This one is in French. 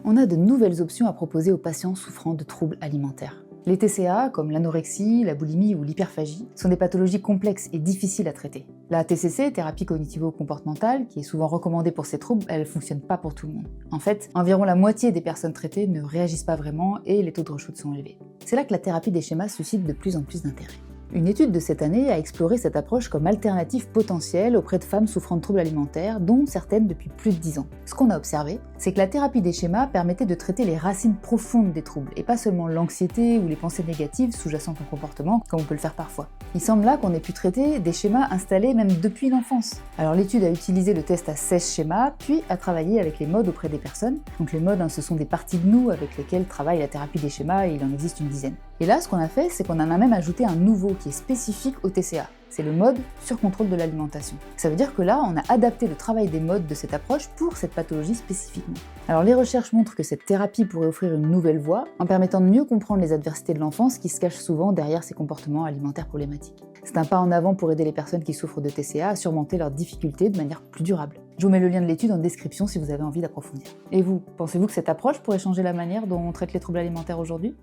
on a de nouvelles options à proposer aux patients souffrant de troubles alimentaires. Les TCA, comme l'anorexie, la boulimie ou l'hyperphagie, sont des pathologies complexes et difficiles à traiter. La TCC, thérapie cognitivo-comportementale, qui est souvent recommandée pour ces troubles, elle ne fonctionne pas pour tout le monde. En fait, environ la moitié des personnes traitées ne réagissent pas vraiment et les taux de rechute sont élevés. C'est là que la thérapie des schémas suscite de plus en plus d'intérêt. Une étude de cette année a exploré cette approche comme alternative potentielle auprès de femmes souffrant de troubles alimentaires, dont certaines depuis plus de 10 ans. Ce qu'on a observé, c'est que la thérapie des schémas permettait de traiter les racines profondes des troubles, et pas seulement l'anxiété ou les pensées négatives sous-jacentes au comportement, comme on peut le faire parfois. Il semble là qu'on ait pu traiter des schémas installés même depuis l'enfance. Alors l'étude a utilisé le test à 16 schémas, puis a travaillé avec les modes auprès des personnes. Donc les modes, ce sont des parties de nous avec lesquelles travaille la thérapie des schémas, et il en existe une dizaine. Et là, ce qu'on a fait, c'est qu'on en a même ajouté un nouveau qui est spécifique au TCA. C'est le mode sur contrôle de l'alimentation. Ça veut dire que là, on a adapté le travail des modes de cette approche pour cette pathologie spécifiquement. Alors les recherches montrent que cette thérapie pourrait offrir une nouvelle voie en permettant de mieux comprendre les adversités de l'enfance qui se cachent souvent derrière ces comportements alimentaires problématiques. C'est un pas en avant pour aider les personnes qui souffrent de TCA à surmonter leurs difficultés de manière plus durable. Je vous mets le lien de l'étude en description si vous avez envie d'approfondir. Et vous, pensez-vous que cette approche pourrait changer la manière dont on traite les troubles alimentaires aujourd'hui ?